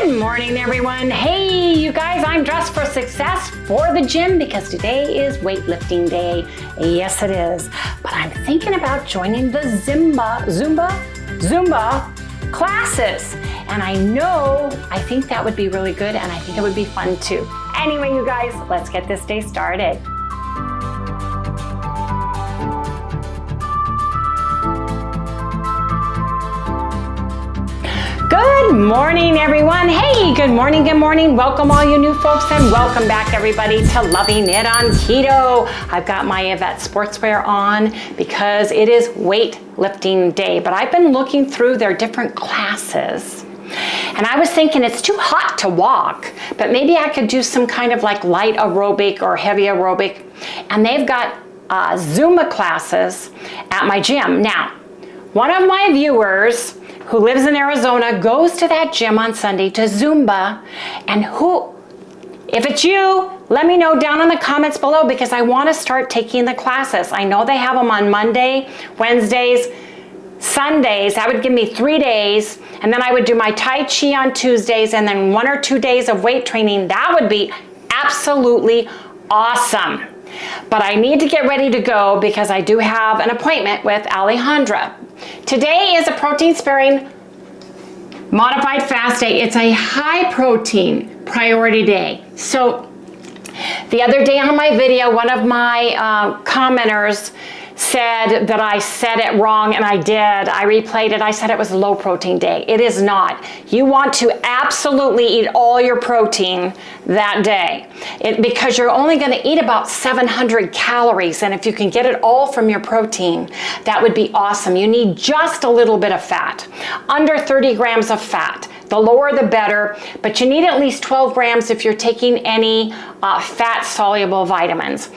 Good morning, everyone. Hey, you guys, I'm dressed for success for the gym because today is weightlifting day. Yes, it is. But I'm thinking about joining the Zumba classes. And I think that would be really good, and I think it would be fun too. Anyway, you guys, let's get this day started. Good morning, everyone. Hey, good morning, good morning. Welcome all you new folks, and welcome back everybody to Loving It on Keto. I've got my Yvette sportswear on because it is weightlifting day, but I've been looking through their different classes. And I was thinking it's too hot to walk, but maybe I could do some kind of like light aerobic or heavy aerobic. And they've got Zumba classes at my gym. Now, one of my viewers who lives in Arizona goes to that gym on Sunday to Zumba. And if it's you, let me know down in the comments below because I want to start taking the classes. I know they have them on Monday, Wednesdays, Sundays. That would give me 3 days. And then I would do my Tai Chi on Tuesdays and then 1 or 2 days of weight training. That would be absolutely awesome. But I need to get ready to go because I do have an appointment with Alejandra. Today is a protein sparing modified fast day. It's a high protein priority day. So the other day on my video, one of my commenters said that I said it wrong, and I did. I replayed it. I said it was a low protein day. It is not. You want to absolutely eat all your protein that day because you're only going to eat about 700 calories, and if you can get it all from your protein, that would be awesome. You need just a little bit of fat, under 30 grams of fat. The lower the better, but you need at least 12 grams if you're taking any fat-soluble vitamins.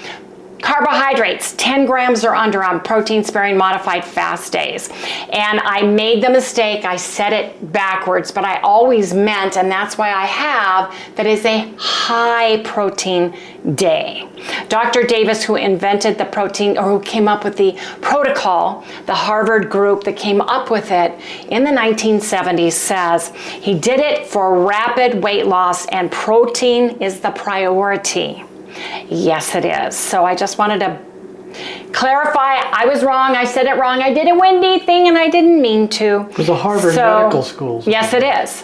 Carbohydrates, 10 grams or under on protein sparing modified fast days. And I made the mistake, I said it backwards, but I always meant, and that's why I have, that is a high protein day. Dr. Davis, who invented the protein, or who came up with the protocol, the Harvard group that came up with it in the 1970s, says he did it for rapid weight loss and protein is the priority. Yes, it is. So I just wanted to clarify. I was wrong. I said it wrong. I did a Wendy thing and I didn't mean to. It was a Harvard medical school. Yes, it is.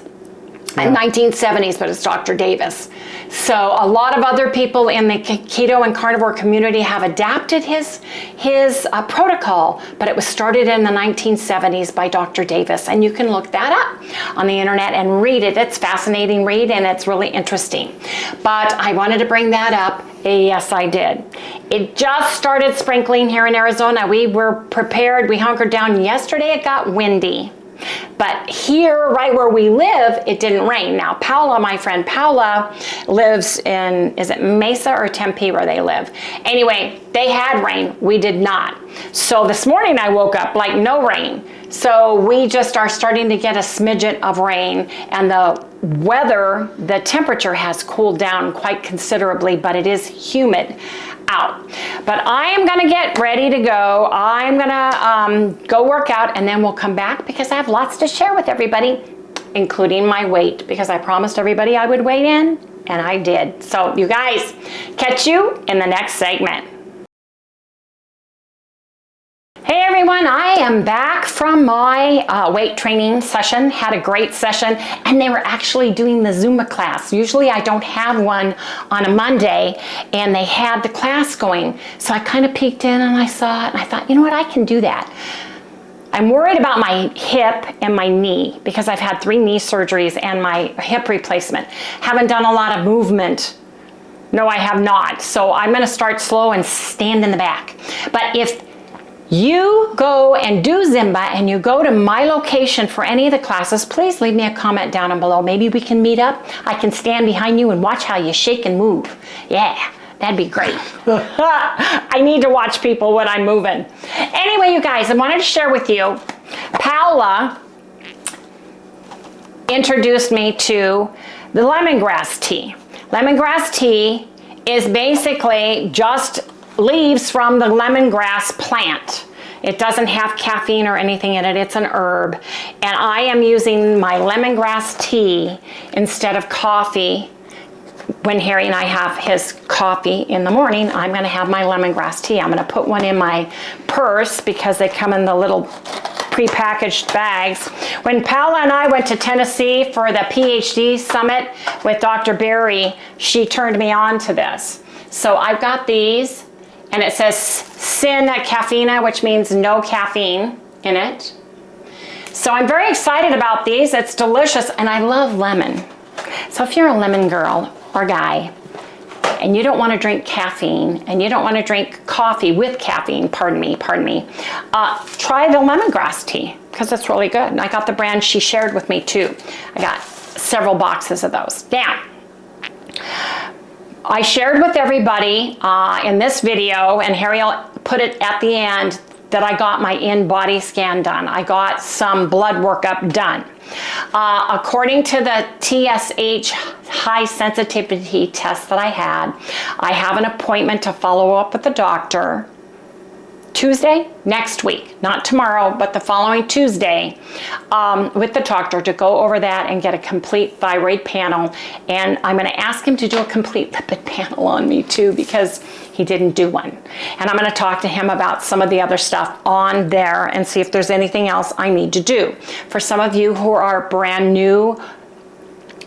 In 1970s, but it's Dr. Davis. So a lot of other people in the keto and carnivore community have adapted his protocol, but it was started in the 1970s by Dr. Davis. And you can look that up on the internet and read it. It's fascinating read and it's really interesting. But I wanted to bring that up. Yes, I did. It just started sprinkling here in Arizona. We were prepared. We hunkered down. Yesterday it got windy. But here, right where we live, it didn't rain. Now, Paula, my friend Paula, lives in, is it Mesa or Tempe where they live? Anyway, they had rain. We did not. So this morning I woke up like no rain. So we just are starting to get a smidget of rain, and the weather, the temperature has cooled down quite considerably, but it is humid out. But I am gonna get ready to go. I'm gonna go work out, and then we'll come back because I have lots to share with everybody, including my weight, because I promised everybody I would weigh in, and I did. So you guys, catch you in the next segment. Hey everyone, I am back from my weight training session. Had a great session, and they were actually doing the Zumba class. Usually I don't have one on a Monday, and they had the class going. So I kind of peeked in and I saw it, and I thought, you know what, I can do that. I'm worried about my hip and my knee because I've had 3 knee surgeries and my hip replacement. Haven't done a lot of movement. No, I have not. So I'm gonna start slow and stand in the back. But if you go and do Zumba and you go to my location for any of the classes, please leave me a comment down and below. Maybe we can meet up. I can stand behind you and watch how you shake and move. Yeah, that'd be great. I need to watch people when I'm moving. Anyway, you guys, I wanted to share with you, Paula introduced me to the lemongrass tea. Lemongrass tea is basically just leaves from the lemongrass plant. It doesn't have caffeine or anything in it. It's an herb. And I am using my lemongrass tea instead of coffee. When Harry and I have his coffee in the morning, I'm going to have my lemongrass tea. I'm going to put one in my purse because they come in the little prepackaged bags. When Paula and I went to Tennessee for the PhD summit with Dr. Berry, she turned me on to this. So I've got these, and it says sin caffeina, which means no caffeine in it. So I'm very excited about these. It's delicious, and I love lemon. So if you're a lemon girl or guy, and you don't want to drink caffeine, and you don't want to drink coffee with caffeine, pardon me, try the lemongrass tea, because it's really good. And I got the brand she shared with me too. I got several boxes of those. Now, I shared with everybody in this video, and Harry will put it at the end, that I got my in-body scan done. I got some blood workup done. According to the TSH high sensitivity test that I have an appointment to follow up with the doctor Tuesday, next week, not tomorrow, but the following Tuesday, with the doctor to go over that and get a complete thyroid panel. And I'm going to ask him to do a complete lipid panel on me too, because he didn't do one. And I'm going to talk to him about some of the other stuff on there and see if there's anything else I need to do. For some of you who are brand new,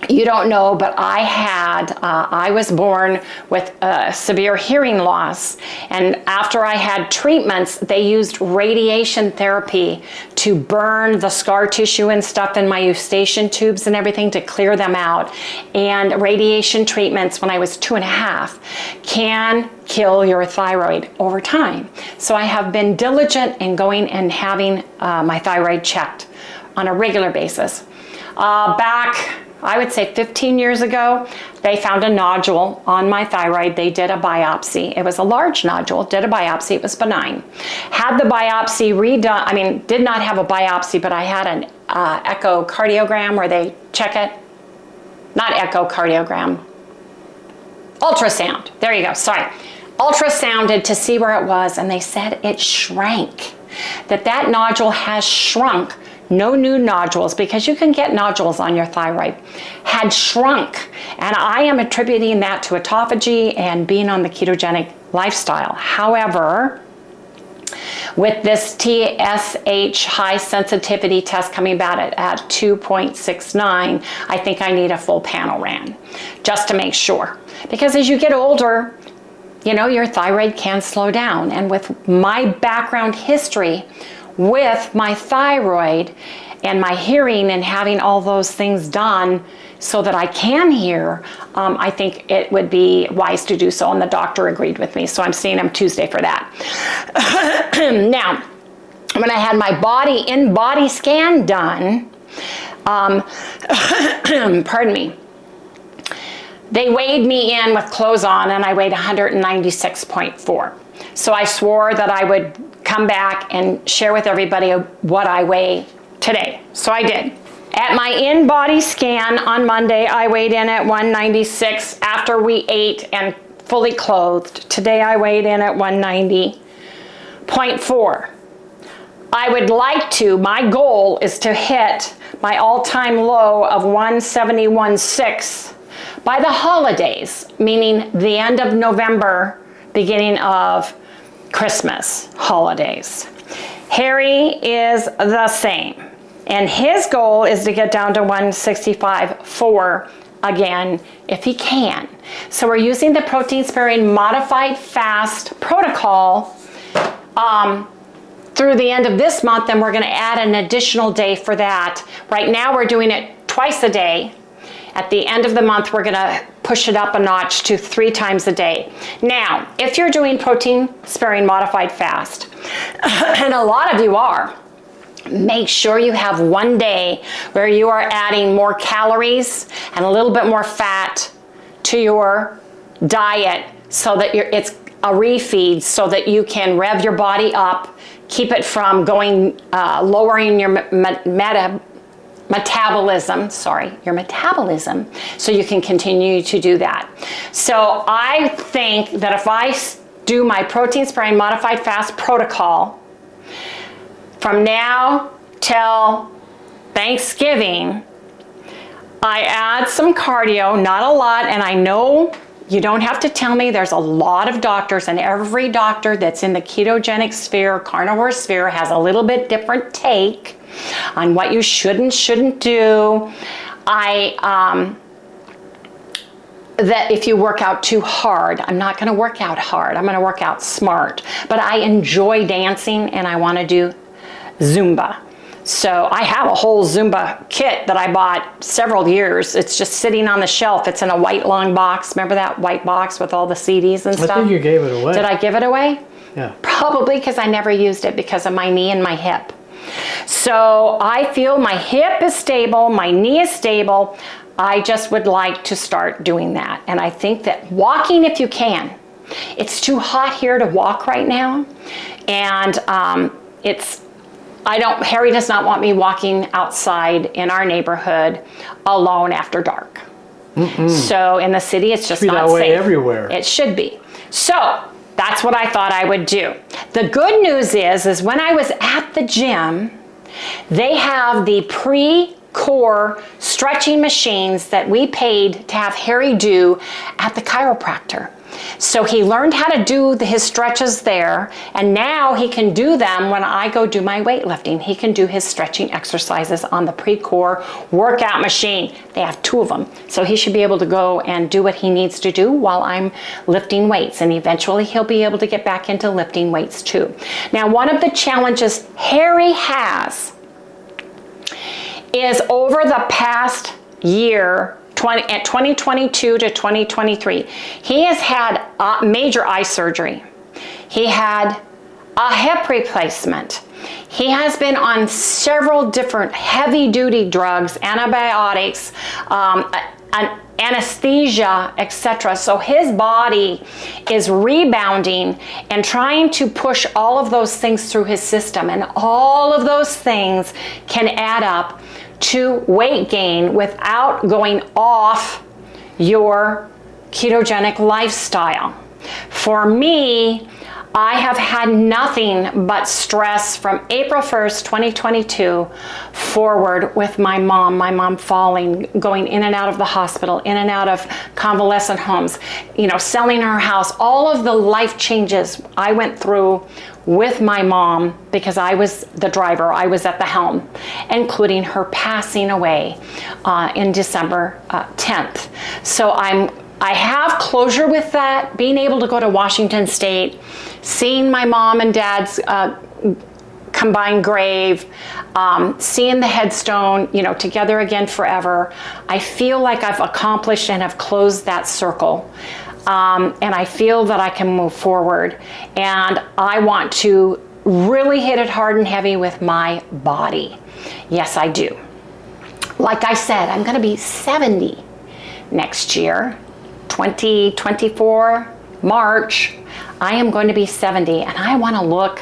you don't know, but I was born with severe hearing loss, and after I had treatments, they used radiation therapy to burn the scar tissue and stuff in my eustachian tubes and everything to clear them out. And radiation treatments when I was 2.5 can kill your thyroid over time. So I have been diligent in going and having my thyroid checked on a regular basis. Back, I would say 15 years ago, they found a nodule on my thyroid. They did a biopsy. It was a large nodule, did a biopsy, it was benign. Had the biopsy redone, did not have a biopsy, but I had an echocardiogram where they check it. Not echocardiogram, ultrasound, there you go, sorry. Ultrasounded to see where it was, and they said it shrank. That nodule has shrunk. No new nodules, because you can get nodules on your thyroid, had shrunk. And I am attributing that to autophagy and being on the ketogenic lifestyle. However, with this TSH high sensitivity test coming back at 2.69, I think I need a full panel ran, just to make sure. Because as you get older, you know, your thyroid can slow down. And with my background history with my thyroid and my hearing and having all those things done so that I can hear, I think it would be wise to do so, and the doctor agreed with me, so I'm seeing him Tuesday for that. Now, when I had my in-body scan done, pardon me, they weighed me in with clothes on, and I weighed 196.4. So I swore that I would come back and share with everybody what I weigh today. So I did. At my in-body scan on Monday, I weighed in at 196 after we ate and fully clothed. Today I weighed in at 190.4. I would like to, my goal is to hit my all-time low of 171.6 by the holidays, meaning the end of November, beginning of Christmas holidays. Harry is the same, and his goal is to get down to 165.4 again if he can. So we're using the protein sparing modified fast protocol through the end of this month, and we're going to add an additional day for that. Right now we're doing it twice a day. At the end of the month, we're going to push it up a notch to 3 times a day. Now, if you're doing protein sparing modified fast, and a lot of you are, make sure you have one day where you are adding more calories and a little bit more fat to your diet so that it's a refeed, so that you can rev your body up, keep it from going, lowering your metabolism, so you can continue to do that. So I think that if I do my protein sparing modified fast protocol, from now till Thanksgiving, I add some cardio, not a lot, and I know you don't have to tell me, there's a lot of doctors, and every doctor that's in the ketogenic sphere, carnivore sphere, has a little bit different take on what you should and shouldn't do. That if you work out too hard, I'm not gonna work out hard, I'm gonna work out smart. But I enjoy dancing and I wanna do Zumba. So I have a whole Zumba kit that I bought several years. It's just sitting on the shelf. It's in a white long box. Remember that white box with all the CDs and stuff? I think you gave it away. Did I give it away? Yeah. Probably because I never used it because of my knee and my hip. So I feel my hip is stable, my knee is stable. I just would like to start doing that. And I think that walking, if you can, it's too hot here to walk right now. And Harry does not want me walking outside in our neighborhood alone after dark. So in the city, it's just not safe. It should be that way everywhere. It should be. So that's what I thought I would do. The good news is when I was at the gym, they have the pre-core stretching machines that we paid to have Harry do at the chiropractor. So he learned how to do his stretches there, and now he can do them when I go do my weightlifting. He can do his stretching exercises on the pre-core workout machine. They have 2 of them. So he should be able to go and do what he needs to do while I'm lifting weights, and eventually he'll be able to get back into lifting weights too. Now, one of the challenges Harry has is over the past year, 2022 to 2023, he has had major eye surgery. He had a hip replacement. He has been on several different heavy-duty drugs, antibiotics, anesthesia, etc. So his body is rebounding and trying to push all of those things through his system. And all of those things can add up to weight gain without going off your ketogenic lifestyle. For me, I have had nothing but stress from April 1st, 2022 forward with my mom falling, going in and out of the hospital, in and out of convalescent homes, selling her house, all of the life changes I went through with my mom because I was the driver, I was at the helm, including her passing away in December 10th. So I have closure with that, being able to go to Washington State, seeing my mom and dad's combined grave, seeing the headstone, together again forever. I feel like I've accomplished and have closed that circle. And I feel that I can move forward. And I want to really hit it hard and heavy with my body. Yes, I do. Like I said, I'm going to be 70 next year. 2024, March, I am going to be 70, and I want to look,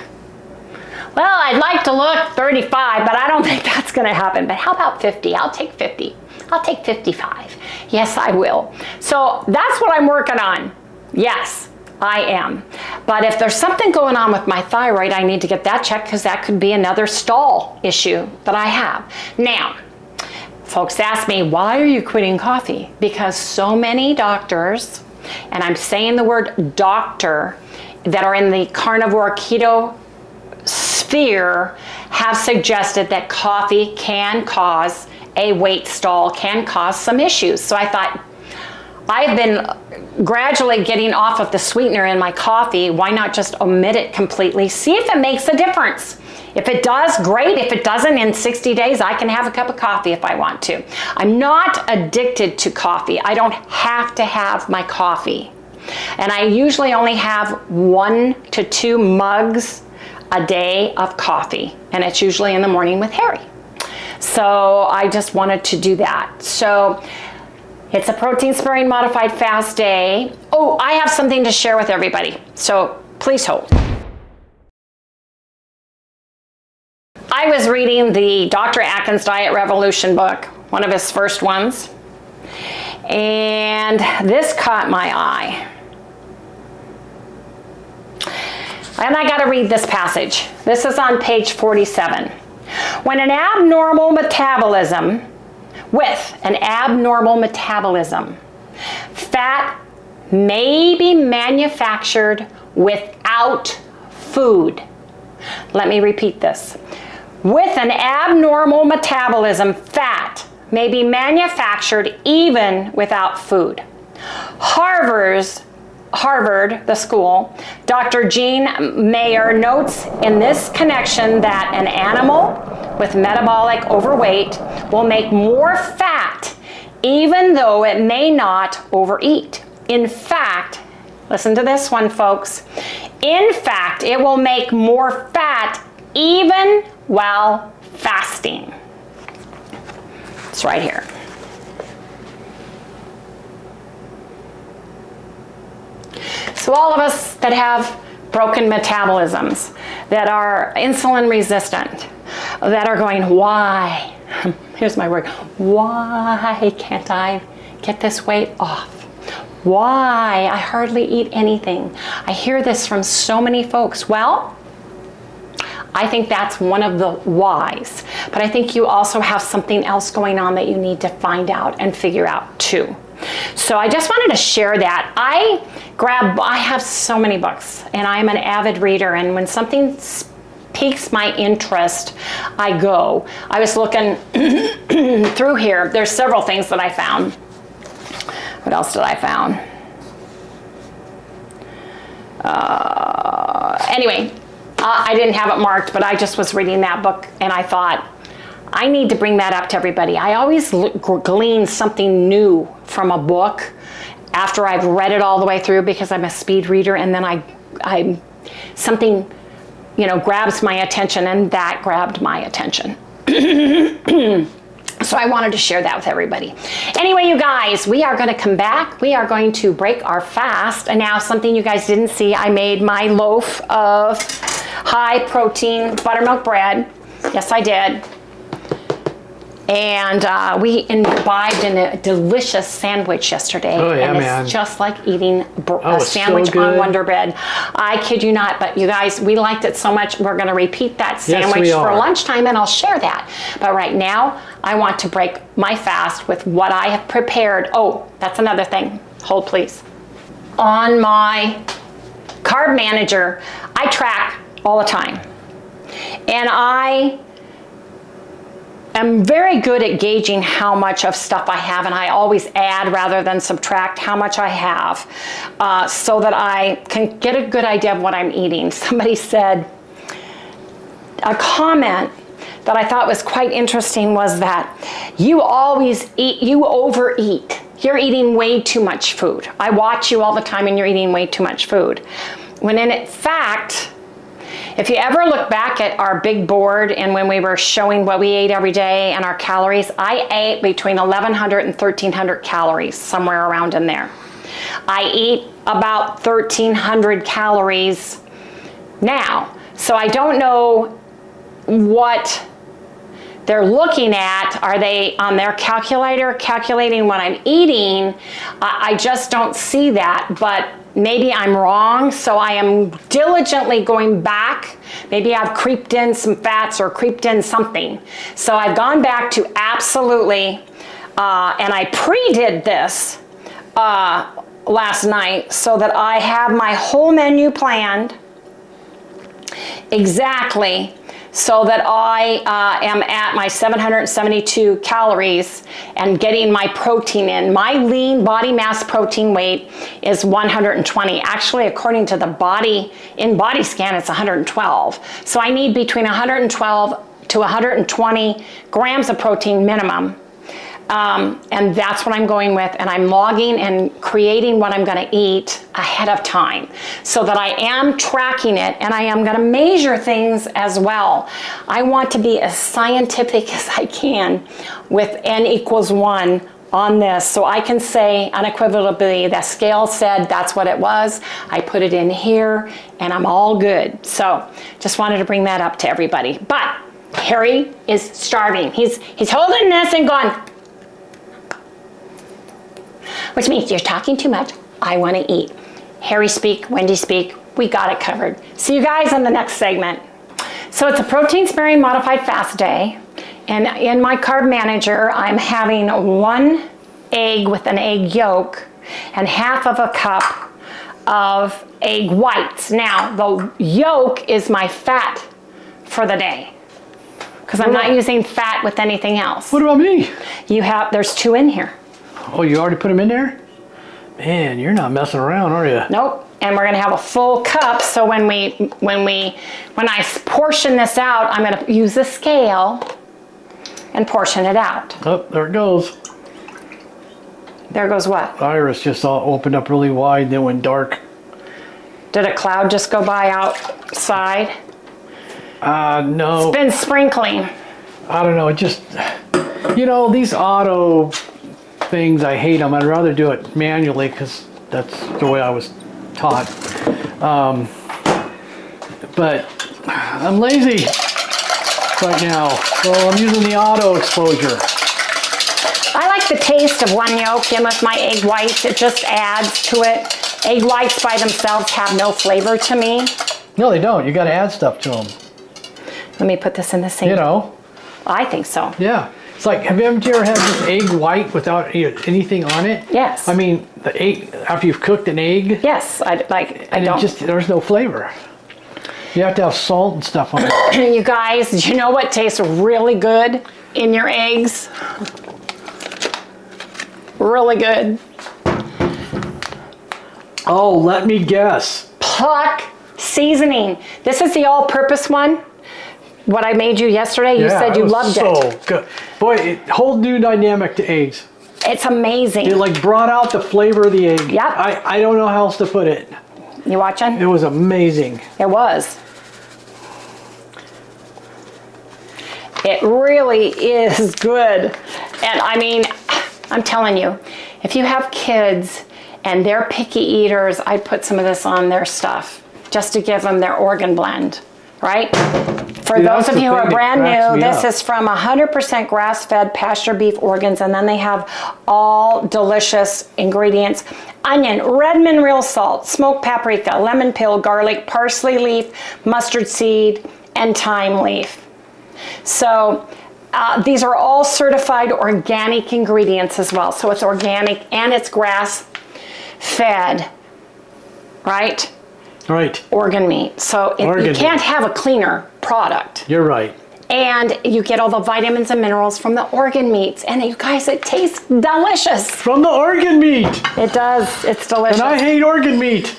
well, I'd like to look 35, but I don't think that's going to happen. But how about 50? I'll take 50. I'll take 55. Yes, I will. So that's what I'm working on. Yes, I am. But if there's something going on with my thyroid, I need to get that checked because that could be another stall issue that I have. Now, folks ask me, why are you quitting coffee? Because so many doctors, and I'm saying the word doctor, that are in the carnivore keto sphere have suggested that coffee can cause a weight stall, can cause some issues. So I thought, I've been gradually getting off of the sweetener in my coffee. Why not just omit it completely? See if it makes a difference. If it does, great. If it doesn't, in 60 days, I can have a cup of coffee if I want to. I'm not addicted to coffee. I don't have to have my coffee. And I usually only have 1 to 2 mugs a day of coffee. And it's usually in the morning with Harry. So I just wanted to do that. So it's a protein sparing modified fast day. Oh, I have something to share with everybody. So please hold. I was reading the Dr. Atkins Diet Revolution book, one of his first ones, and this caught my eye. And I got to read this passage. This is on page 47. With an abnormal metabolism, fat may be manufactured without food. Let me repeat this. With an abnormal metabolism, fat may be manufactured even without food. Harvard, the school, Dr. Jean Mayer notes in this connection that an animal with metabolic overweight will make more fat even though it may not overeat. In fact, listen to this one, folks. In fact, it will make more fat even while fasting. It's right here. So all of us that have broken metabolisms, that are insulin resistant, that are going, why? Here's my word. Why can't I get this weight off? Why? I hardly eat anything. I hear this from so many folks. Well, I think that's one of the whys. But I think you also have something else going on that you need to find out and figure out too. So I just wanted to share that. I have so many books and I'm an avid reader, and when something piques my interest, I go. I was looking through here. There's several things that I found. What else did I found? Anyway, I didn't have it marked, but I just was reading that book and I thought, I need to bring that up to everybody. I always glean something new from a book after I've read it all the way through, because I'm a speed reader, and then I something, grabs my attention, and that grabbed my attention. So I wanted to share that with everybody. Anyway, you guys, we are going to come back. We are going to break our fast. And now something you guys didn't see, I made my loaf of high protein buttermilk bread. Yes, I did. And we imbibed in a delicious sandwich yesterday. Oh, yeah, and it's man. just like eating a sandwich on Wonder Bread. I kid you not, but you guys, we liked it so much, we're going to repeat that sandwich for lunchtime, and I'll share that. But right now, I want to break my fast with what I have prepared. Oh, that's another thing. Hold, please. On my carb manager, I track all the time. And I'm very good at gauging how much of stuff I have, and I always add rather than subtract how much I have, so that I can get a good idea of what I'm eating. Somebody said, a comment that I thought was quite interesting was that you always eat, you overeat. You're eating way too much food. I watch you all the time and you're eating way too much food. When in fact, if you ever look back at our big board and when we were showing what we ate every day and our calories, I ate between 1,100 and 1,300 calories, somewhere around in there. I eat about 1,300 calories now. So I don't know what they're looking at. Are they on their calculator calculating what I'm eating? I just don't see that, but maybe I'm wrong, so I am diligently going back. Maybe I've creeped in some fats or creeped in something. So I've gone back to absolutely, and I pre-did this last night so that I have my whole menu planned exactly, so that I am at my 772 calories and getting my protein in. My lean body mass protein weight is 120. Actually, according to the body scan, it's 112. So I need between 112 to 120 grams of protein minimum. And that's what I'm going with, and I'm logging and creating what I'm going to eat ahead of time so that I am tracking it, and I am going to measure things as well. I want to be as scientific as I can with N=1 on this, so I can say unequivocally the scale said that's what it was. I put it in here and I'm all good. So just wanted to bring that up to everybody. But Harry is starving. He's holding this and going, which means you're talking too much. I want to eat. Harry speak, Wendy speak. we got it covered. See you guys in the next segment. So it's a protein sparing modified fast day. And in my carb manager, I'm having 1 egg with an egg yolk and half of a cup of egg whites. Now, the yolk is my fat for the day because I'm not using fat with anything else. What about me? There's 2 in here. Oh, you already put them in there? Man, you're not messing around, are you? Nope. And we're gonna have a full cup. So when I portion this out, I'm gonna use the scale and portion it out. Oh, there it goes. There goes what? Iris just opened up really wide, then went dark. Did a cloud just go by outside? No. It's been sprinkling. I don't know. It just, these auto things, I hate them. I'd rather do it manually because that's the way I was taught. But I'm lazy right now, so I'm using the auto exposure. I like the taste of 1 yolk in with my egg whites. It just adds to it. Egg whites by themselves have no flavor to me. No, they don't. You got to add stuff to them. Let me put this in the sink. I think so. Yeah. It's like, have you ever had this egg white without anything on it? Yes. I mean, the egg, after you've cooked an egg. Yes, I don't. There's no flavor. You have to have salt and stuff on it. You guys, do you know what tastes really good in your eggs? Really good. Oh, let me guess. Puck seasoning. This is the all-purpose one. What I made you yesterday, you said you loved it. So good. Boy, whole new dynamic to eggs. It's amazing. It like brought out the flavor of the egg. Yep. I don't know how else to put it. You watching? It was amazing. It was. It really is good. And I mean, I'm telling you, if you have kids and they're picky eaters, I'd put some of this on their stuff just to give them their organ blend, right? For those of you who are brand new, this is from 100% grass-fed pasture beef organs, and then they have all delicious ingredients. Onion, Redmond real salt, smoked paprika, lemon peel, garlic, parsley leaf, mustard seed, and thyme leaf. So these are all certified organic ingredients as well. So it's organic and it's grass-fed, right? Right. Organ meat. So you can't have a cleaner product. You're right. And you get all the vitamins and minerals from the organ meats. And you guys, it tastes delicious. From the organ meat. It does. It's delicious. And I hate organ meat.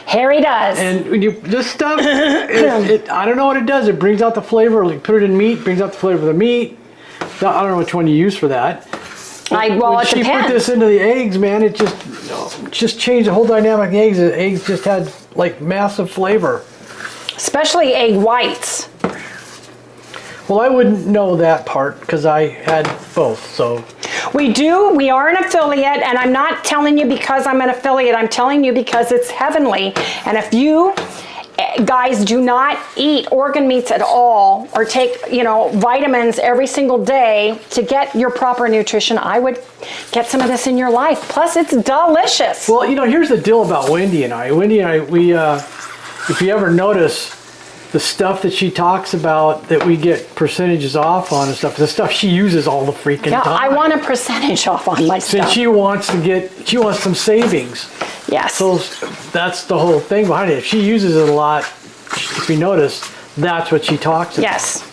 Harry does. And when this stuff, I don't know what it does. It brings out the flavor. Like, put it in meat, brings out the flavor of the meat. I don't know which one you use for that. When she put this into the eggs, man, it just changed the whole dynamic of the eggs. The eggs just had like massive flavor. Especially egg whites. Well, I wouldn't know that part because I had both, so. We are an affiliate, and I'm not telling you because I'm an affiliate, I'm telling you because it's heavenly. And if you guys do not eat organ meats at all or take, vitamins every single day to get your proper nutrition, I would get some of this in your life. Plus, it's delicious. Well, here's the deal about Wendy and I. We, if you ever notice, the stuff that she talks about that we get percentages off on and stuff, the stuff she uses all the freaking time. I want a percentage off on my stuff. Since she wants some savings. Yes. So that's the whole thing behind it. If she uses it a lot, if you notice, that's what she talks about. Yes.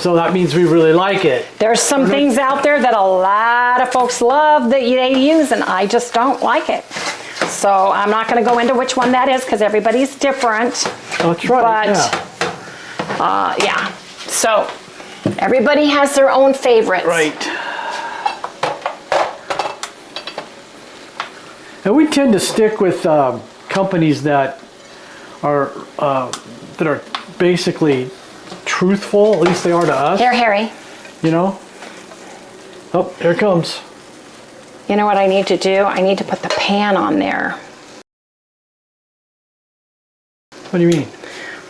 So that means we really like it. There's some things out there that a lot of folks love that they use, and I just don't like it. So I'm not going to go into which one that is because everybody's different. That's right. But yeah. So everybody has their own favorites. Right. And we tend to stick with companies that are basically truthful. At least they are to us. Here, Harry. Oh, here it comes. You know what I need to do? I need to put the pan on there. What do you mean?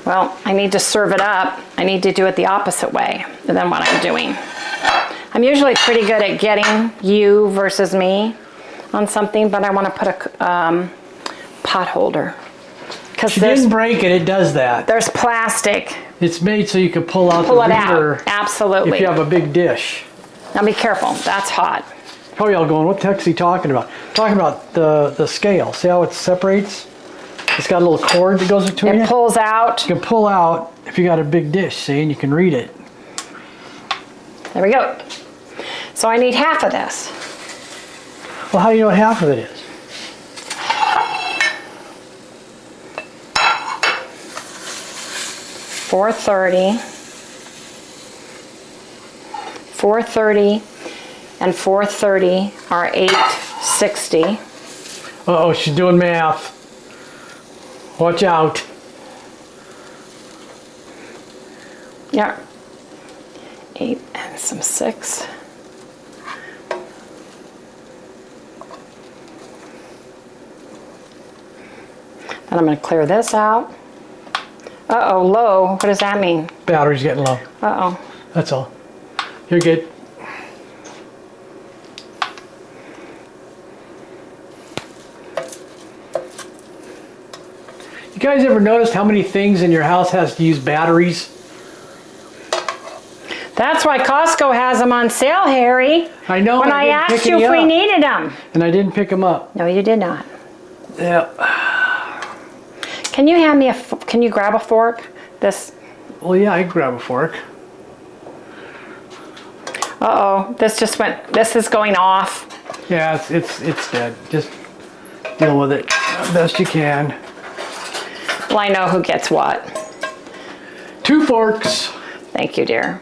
Well, I need to serve it up. I need to do it the opposite way than what I'm doing. I'm usually pretty good at getting you versus me on something, but I want to put a pot holder. because She didn't break it. It does that. there's plastic. It's made so you can pull out Pull the it reader out. Absolutely. if you have a big dish. Now be careful. That's hot. Probably all going, what the heck's he talking about? Talking about the scale. See how it separates? It's got a little cord that goes between it. It pulls out. You can pull out if you got a big dish, see, and you can read it. There we go. So I need half of this. Well, how do you know what half of it is? $4.30, $4.30, and $4.30 are $8.60. Uh-oh, she's doing math. Watch out. Yeah. 8 and some 6. Then I'm going to clear this out. Uh-oh, low. What does that mean? Battery's getting low. Uh-oh. That's all. You're good. You guys ever noticed how many things in your house has to use batteries? That's why Costco has them on sale, Harry. I know. When I asked you if we needed them. And I didn't pick them up. No, you did not. Yeah. Can you hand me can you grab a fork? This. Well, yeah, I can grab a fork. Uh-oh, this just went, this is going off. Yeah, it's dead. Just deal with it best you can. Well, I know who gets what. 2 forks. Thank you, dear.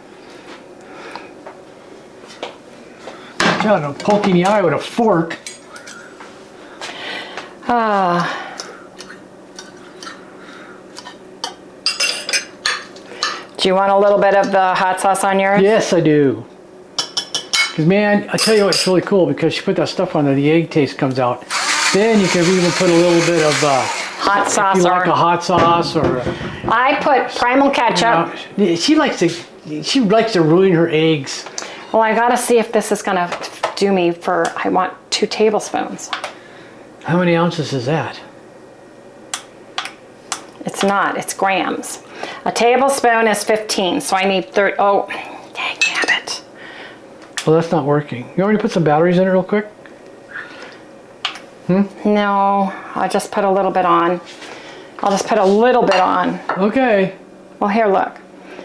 God, I'm poking the eye with a fork. Do you want a little bit of the hot sauce on yours? Yes, I do. Because, man, I tell you what, it's really cool because you put that stuff on there, the egg taste comes out. Then you can even put a little bit of hot sauce. if you like a hot sauce or. I put primal ketchup. You know, she likes to ruin her eggs. Well, I gotta see if this is gonna do me for. I want 2 tablespoons. How many ounces is that? It's not. It's grams. A tablespoon is 15, so I need 30. Oh, dang it. Well, that's not working. You want me to put some batteries in it real quick? No, I'll just put a little bit on. I'll just put a little bit on. Okay. Well, here, look.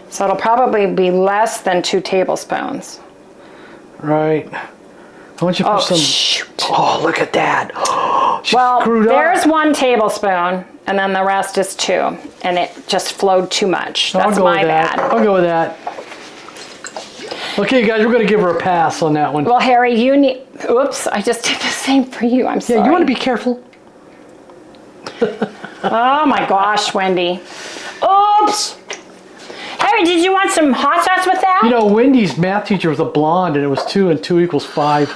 So it'll probably be less than 2 tablespoons. Right. I want you to put some. Shoot. Oh, look at that. She Well, screwed there's up. 1 tablespoon, and then the rest is 2, and it just flowed too much. I'll That's go my with that. bad. I'll go with that. Okay, guys, we're going to give her a pass on that one. Well, Harry, you need. Oops, I just did the same for you. I'm sorry. Yeah, you want to be careful. Oh my gosh, Wendy. Oops. Harry, did you want some hot sauce with that? You know, Wendy's math teacher was a blonde, and it was 2 and 2 equals 5.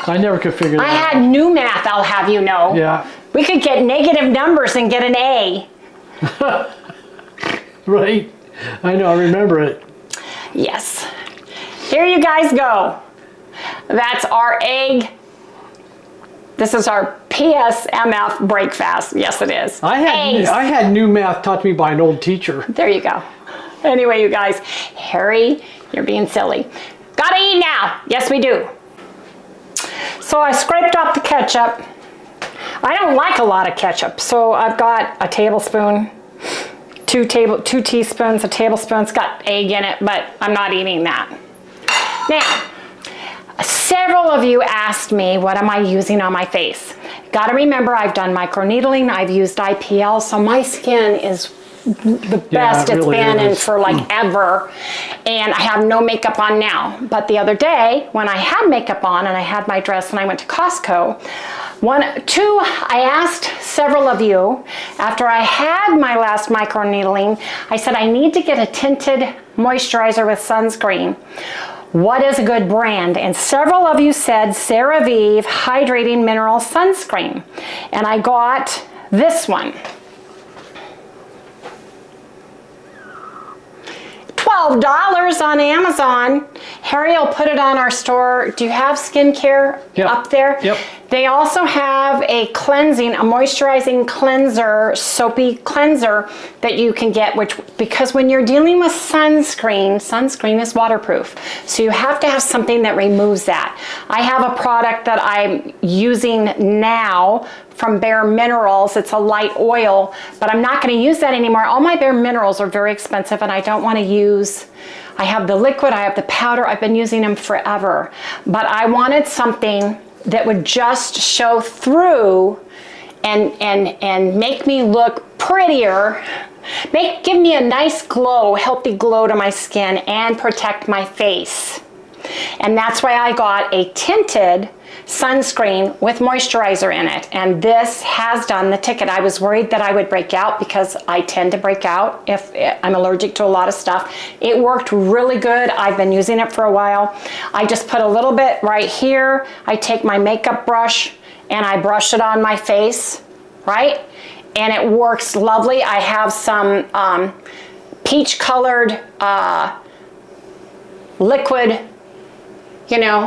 I never could figure that I out. had new math, I'll have you know. Yeah. We could get negative numbers and get an A. Right. I know, I remember it. Yes. Here you guys go. That's our egg. This is our PSMF breakfast. Yes, it is. I had new math taught to me by an old teacher. There you go. Anyway, you guys, Harry, you're being silly. Gotta eat now. Yes, we do. So I scraped off the ketchup. I don't like a lot of ketchup, so I've got a tablespoon, 2 teaspoons, a tablespoon. It's got egg in it, but I'm not eating that. Now, several of you asked me, what am I using on my face? Gotta remember, I've done microneedling, I've used IPL, so my skin is the best it's been in for like ever, and I have no makeup on now. But the other day, when I had makeup on and I had my dress and I went to Costco, I asked several of you, after I had my last microneedling, I said I need to get a tinted moisturizer with sunscreen. What is a good brand? And several of you said CeraVe Hydrating Mineral Sunscreen. And I got this one. $12 on Amazon. Harry will put it on our store. Do you have skincare up there? Yep. They also have a moisturizing cleanser, soapy cleanser that you can get, because when you're dealing with sunscreen is waterproof. So you have to have something that removes that. I have a product that I'm using now from Bare Minerals. It's a light oil, but I'm not going to use that anymore. All my Bare Minerals are very expensive, and I don't want to use, I have the liquid, I have the powder, I've been using them forever. But I wanted something that would just show through and make me look prettier, give me a nice glow, healthy glow to my skin, and protect my face. And that's why I got a tinted sunscreen with moisturizer in it, and this has done the ticket. I was worried that I would break out because I tend to break out if I'm allergic to a lot of stuff. It worked really good. I've been using it for a while. I just put a little bit right here. I take my makeup brush and I brush it on my face, right? And it works lovely. I have some peach colored liquid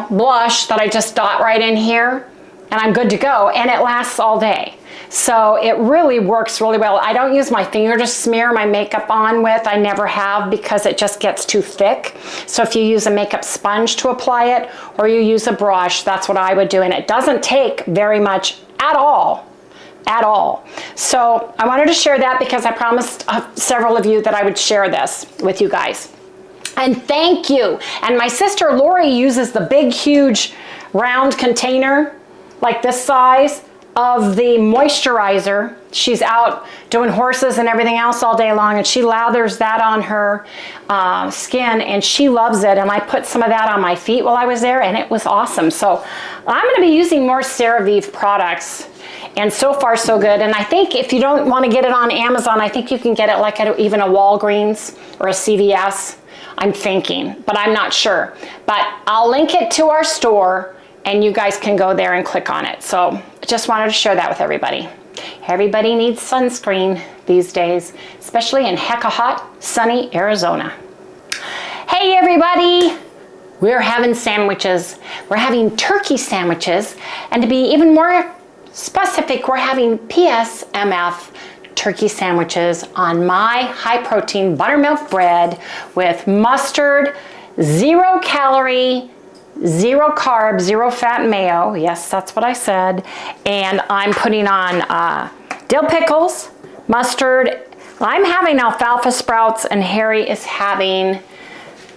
blush that I just dot right in here, and I'm good to go, and it lasts all day. So it really works really well. I don't use my finger to smear my makeup on with. I never have, because it just gets too thick. So if you use a makeup sponge to apply it, or you use a brush, that's what I would do, and it doesn't take very much at all. So I wanted to share that because I promised several of you that I would share this with you guys. And thank you. And my sister Lori uses the big, huge, round container, like this size, of the moisturizer. She's out doing horses and everything else all day long, and she lathers that on her skin, and she loves it. And I put some of that on my feet while I was there, and it was awesome. So I'm going to be using more CeraVe products, and so far so good. And I think if you don't want to get it on Amazon, I think you can get it like at even a Walgreens or a CVS. I'm thinking, but I'm not sure. But I'll link it to our store, and you guys can go there and click on it. So I just wanted to share that with everybody. Everybody needs sunscreen these days, especially in hecka hot, sunny Arizona. Hey everybody, we're having sandwiches. We're having turkey sandwiches, and to be even more specific, we're having PSMF turkey sandwiches on my high protein buttermilk bread with mustard, 0 calorie, 0 carb, 0 fat mayo. Yes, that's what I said. And I'm putting on dill pickles, mustard. I'm having alfalfa sprouts, and Harry is having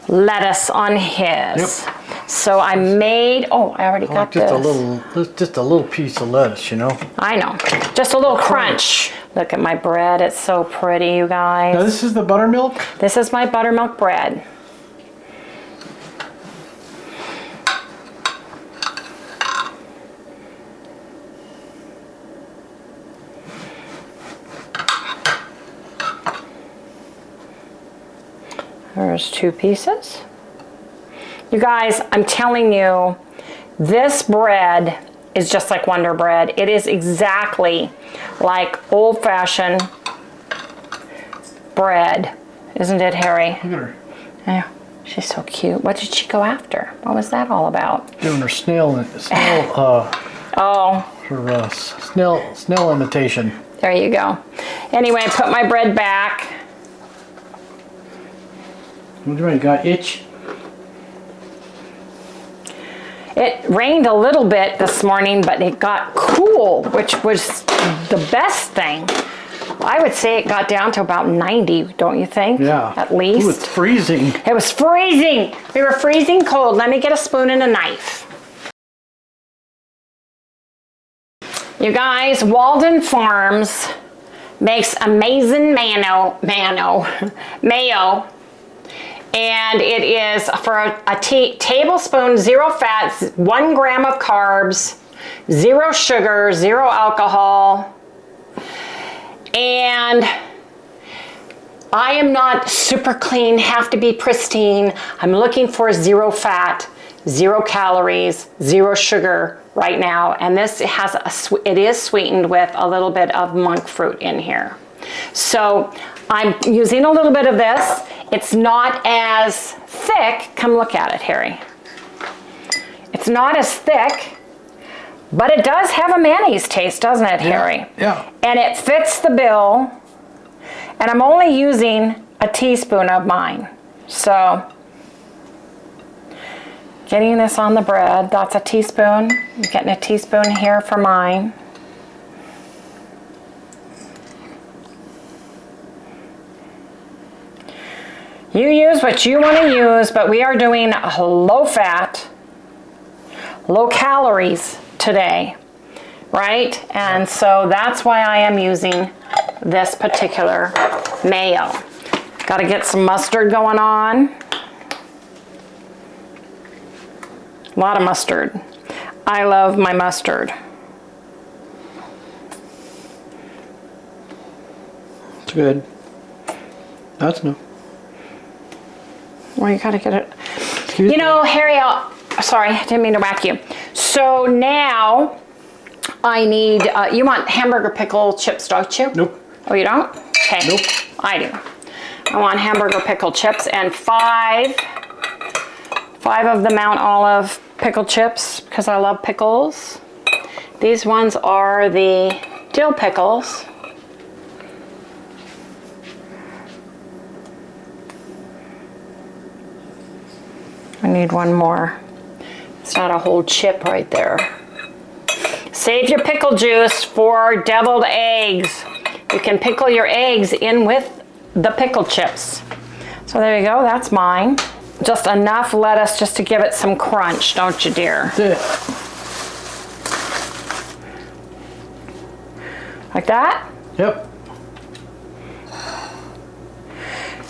lettuce on his. Yep. So I made, I already got just this. just a little piece of lettuce, I know, just a little crunch. Look at my bread, it's so pretty, you guys. Now this is the buttermilk? This is my buttermilk bread. There's 2 pieces. You guys, I'm telling you, this bread is just like Wonder Bread. It is exactly like old-fashioned bread. Isn't it, Harry? Look at her. Yeah, she's so cute. What did she go after? What was that all about? Doing her snail imitation. There you go. Anyway, I put my bread back. What do you mean, got itch? It rained a little bit this morning, but it got cool, which was the best thing. I would say it got down to about 90, don't you think? Yeah. At least. Ooh, it's freezing. It was freezing. We were freezing cold. Let me get a spoon and a knife. You guys, Walden Farms makes amazing mayo. And it is for a tablespoon, 0 fats, 1 gram of carbs, 0 sugar, 0 alcohol. And I am not super clean, have to be pristine. I'm looking for 0 fat, 0 calories, 0 sugar right now. And this has it is sweetened with a little bit of monk fruit in here. So I'm using a little bit of this. It's not as thick. Come look at it, Harry. It's not as thick, but it does have a mayonnaise taste, doesn't it, Harry? Yeah. And it fits the bill. And I'm only using a teaspoon of mine. So, getting this on the bread, that's a teaspoon. I'm getting a teaspoon here for mine. You use what you want to use, but we are doing low fat, low calories today, right? And so that's why I am using this particular mayo. Got to get some mustard going on. A lot of mustard. I love my mustard. It's good. That's no. Well, you got to get it. You know, Harry, sorry, I didn't mean to whack you. So now I need, you want hamburger pickle chips, don't you? Nope. Oh, you don't? Okay. Nope. I do. I want hamburger pickle chips and five of the Mount Olive pickle chips because I love pickles. These ones are the dill pickles. I need one more. It's not a whole chip right there. Save your pickle juice for deviled eggs. You can pickle your eggs in with the pickle chips. So there you go, that's mine. Just enough lettuce just to give it some crunch, don't you, dear? That's it. Like that? Yep.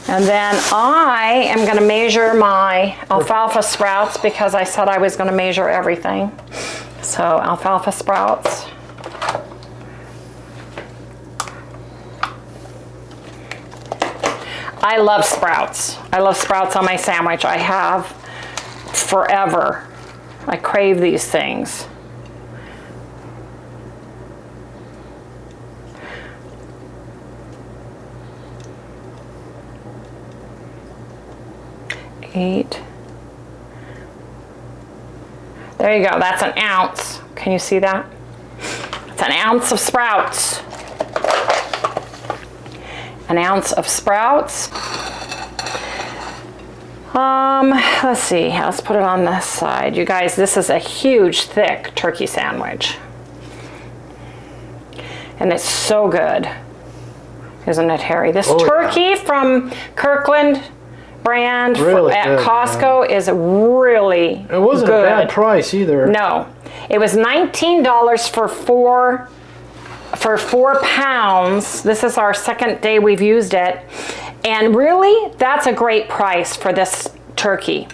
And then I am going to measure my alfalfa sprouts because I said I was going to measure everything. So alfalfa sprouts. I love sprouts. I love sprouts on my sandwich. I have forever. I crave these things. Eight. There you go, that's an ounce. Can you see that? It's an ounce of sprouts. An ounce of sprouts. Let's see, let's put it on this side. You guys, this is a huge, thick turkey sandwich. And it's so good, isn't it, Harry? This turkey from Kirkland brand at Costco is really good. It wasn't a bad price either. No, it was $19 for four pounds. This is our second day we've used it. And really, that's a great price for this turkey.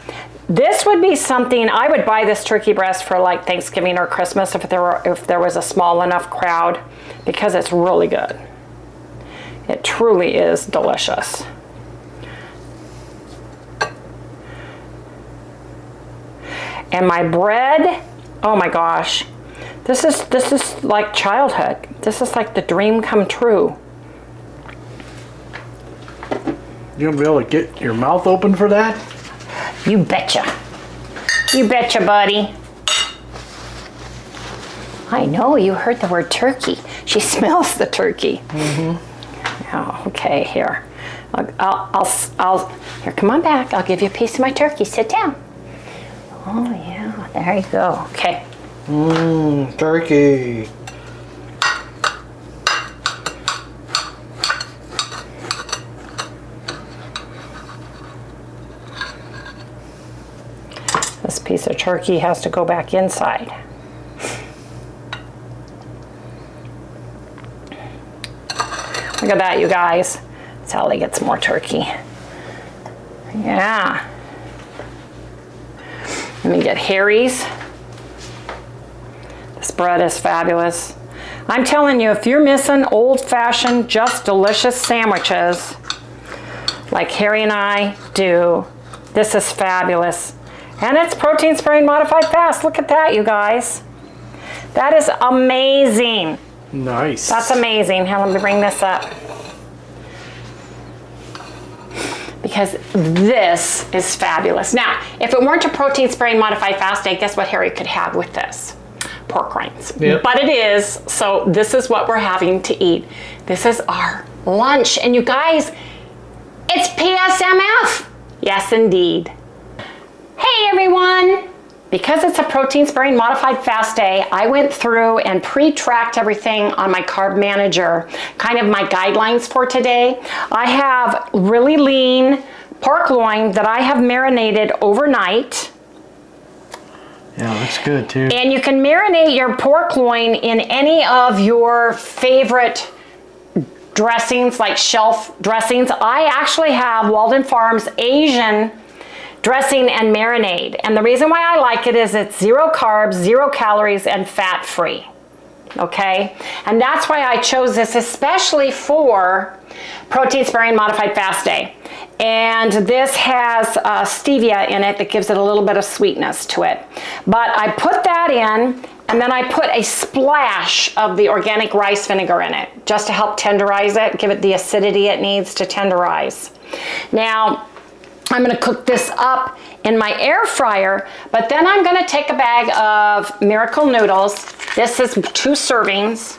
This would be something, I would buy this turkey breast for like Thanksgiving or Christmas if there was a small enough crowd, because it's really good. It truly is delicious. And my bread, oh my gosh, this is like childhood. This is like the dream come true. You're gonna be able to get your mouth open for that? You betcha. You betcha, buddy. I know, you heard the word turkey. She smells the turkey. Mm-hmm. Oh, okay, here. I'll, here, come on back. I'll give you a piece of my turkey. Sit down. Oh yeah, there you go. Okay. Turkey. This piece of turkey has to go back inside. Look at that, you guys. Sally gets more turkey. Yeah. Let me get Harry's. This bread is fabulous. I'm telling you, if you're missing old-fashioned, just delicious sandwiches like Harry and I do, this is fabulous. And it's protein sparing modified fast. Look at that, you guys. That is amazing. Nice. That's amazing. Here, let me bring this up. because this is fabulous. Now, if it weren't a protein sparing modified fast day, guess what Harry could have with this? Pork rinds. Yep. But it is, so this is what we're having to eat. This is our lunch. And you guys, it's PSMF. Yes, indeed. Hey everyone. Because it's a protein sparing modified fast day, I went through and pre-tracked everything on my carb manager, kind of my guidelines for today. I have really lean pork loin that I have marinated overnight. Yeah, looks good too. And you can marinate your pork loin in any of your favorite dressings, like shelf dressings. I actually have Walden Farms Asian dressing and marinade. And the reason why I like it is it's 0 carbs, 0 calories, and fat free. Okay? And that's why I chose this, especially for protein sparing modified fast day. And this has stevia in it that gives it a little bit of sweetness to it. But I put that in, and then I put a splash of the organic rice vinegar in it, just to help tenderize it, give it the acidity it needs to tenderize. Now, I'm gonna cook this up in my air fryer, but then I'm gonna take a bag of Miracle noodles. This is 2 servings.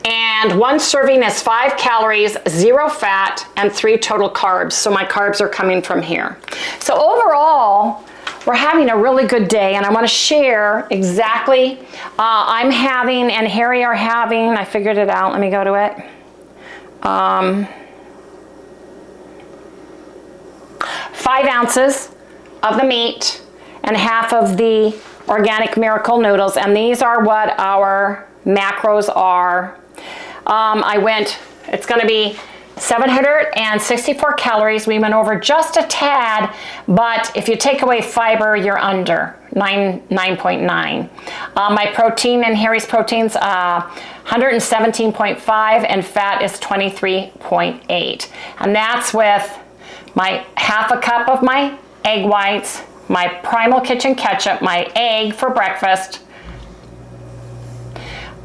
And 1 serving is 5 calories, 0 fat, and 3 total carbs. So my carbs are coming from here. So overall, we're having a really good day, and I wanna share exactly, I'm having, and Harry are having, I figured it out, let me go to it. 5 ounces of the meat and half of the organic Miracle noodles, and these are what our macros are. It's gonna be 764 calories. We went over just a tad, but if you take away fiber, you're under 9.9. My protein and Harry's proteins, 117.5, and fat is 23.8. And that's with my half a cup of my egg whites, my Primal Kitchen ketchup, my egg for breakfast,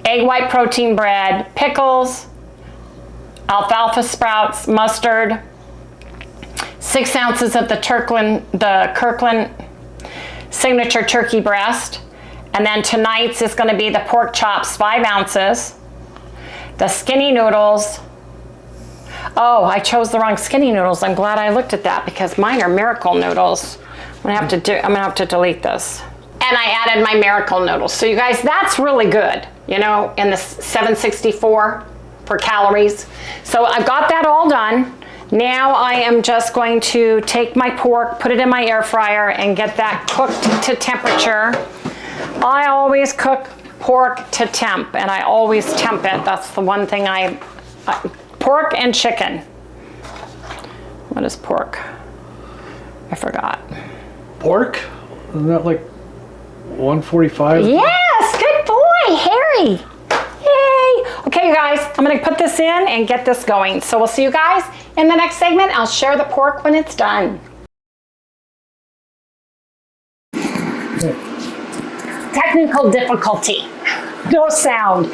egg white protein bread, pickles, alfalfa sprouts, mustard, 6 ounces of the Kirkland signature turkey breast, and then tonight's is going to be the pork chops, 5 ounces, the skinny noodles. Oh, I chose the wrong skinny noodles. I'm glad I looked at that because mine are Miracle noodles. I'm gonna have to delete this. And I added my Miracle noodles. So you guys, that's really good, you know, in the 764 for calories. So I've got that all done. Now I am just going to take my pork, put it in my air fryer, and get that cooked to temperature. I always cook pork to temp, and I always temp it. That's the one thing pork and chicken. What is pork? I forgot. Pork? Isn't that like 145? Yes, good boy, Harry. Yay. Okay, you guys, I'm gonna put this in and get this going. So we'll see you guys in the next segment. I'll share the pork when it's done. Technical difficulty. No sound.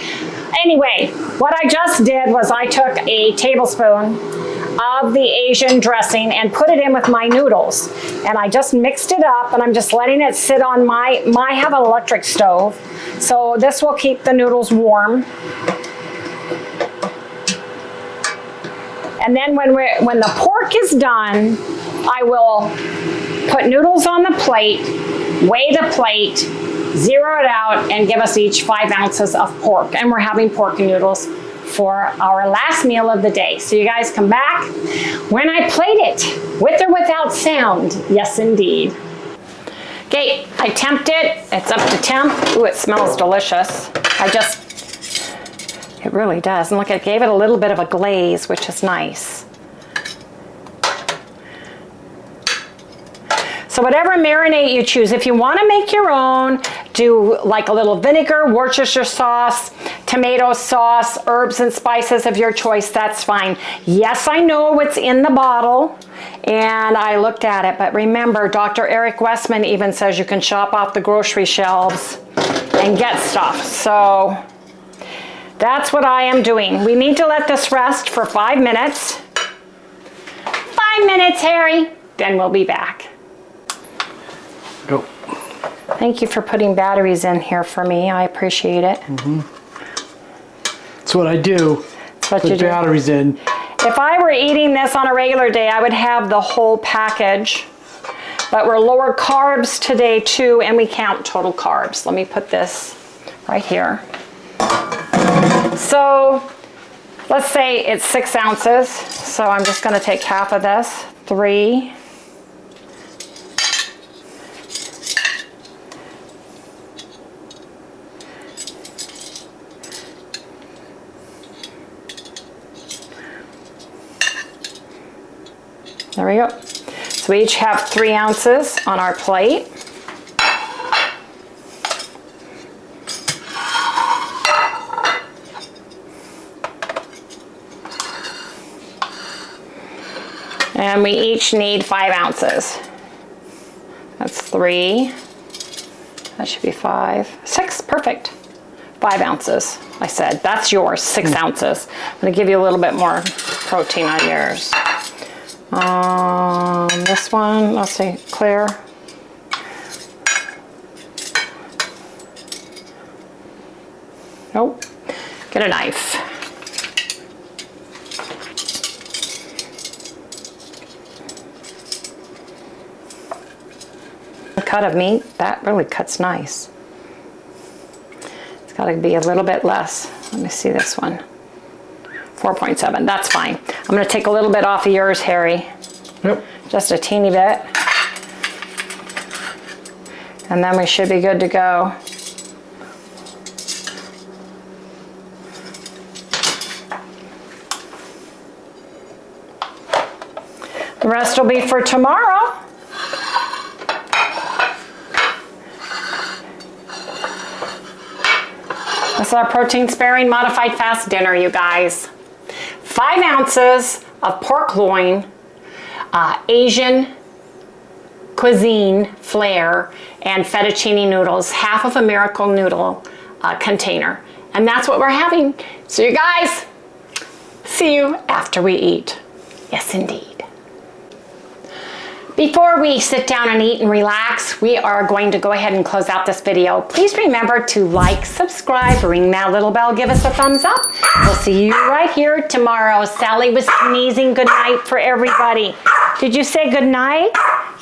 Anyway, what I just did was I took a tablespoon of the Asian dressing and put it in with my noodles. And I just mixed it up, and I'm just letting it sit on I have an electric stove. So this will keep the noodles warm. And then when the pork is done, I will put noodles on the plate, weigh the plate, zero it out, and give us each 5 ounces of pork. And we're having pork and noodles for our last meal of the day. So you guys come back when I plate it, with or without sound. Yes, indeed. Okay, I temped it. It's up to temp. Ooh, it smells delicious. It really does. And look, it gave it a little bit of a glaze, which is nice. So whatever marinade you choose, if you want to make your own, do like a little vinegar, Worcestershire sauce, tomato sauce, herbs and spices of your choice, that's fine. Yes, I know what's in the bottle, and I looked at it, but remember, Dr. Eric Westman even says you can shop off the grocery shelves and get stuff. So that's what I am doing. We need to let this rest for 5 minutes. 5 5 minutes, Harry. Then we'll be back. Go. Thank you for putting batteries in here for me. I appreciate it. That's what I do. That's what Put you do. batteries in. If I were eating this on a regular day, I would have the whole package. But we're lower carbs today too, and we count total carbs. Let me put this right here. So let's say it's 6 ounces. So I'm just gonna take half of this, 3. There we go. So we each have 3 ounces on our plate. And we each need 5 ounces. That's 3. That should be 5. 6, perfect. 5 ounces, I said. That's yours, 6 ounces. I'm gonna give you a little bit more protein on yours. This one, let's see, clear. Nope. Get a knife. A cut of meat, that really cuts nice. It's got to be a little bit less. Let me see this one. 4.7, that's fine. I'm gonna take a little bit off of yours, Harry. Yep. Just a teeny bit. And then we should be good to go. The rest will be for tomorrow. This is our protein sparing modified fast dinner, you guys. 5 ounces of pork loin, Asian cuisine flair, and fettuccine noodles, half of a miracle noodle container. And that's what we're having. So you guys, see you after we eat. Yes, indeed. Before we sit down and eat and relax, we are going to go ahead and close out this video. Please remember to like, subscribe, ring that little bell, give us a thumbs up. We'll see you right here tomorrow. Sally was sneezing good night for everybody. Did you say good night?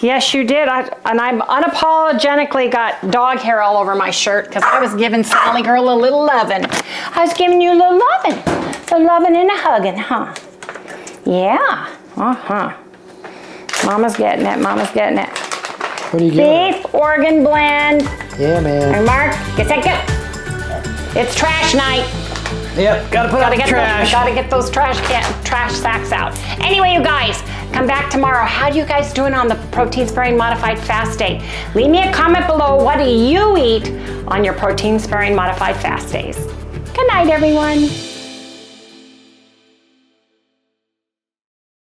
Yes, you did. And I unapologetically got dog hair all over my shirt because I was giving Sally girl a little lovin'. I was giving you a little lovin'. A lovin' and a huggin', huh? Yeah. Uh-huh. Mama's getting it. Mama's getting it. What do you get? Beef organ blend. Yeah, man. Hey, Mark, get that go. It's trash night. Yep, gotta put out the trash. Gotta get those trash sacks out. Anyway, you guys, come back tomorrow. How are you guys doing on the protein sparing modified fast day? Leave me a comment below. What do you eat on your protein sparing modified fast days? Good night, everyone.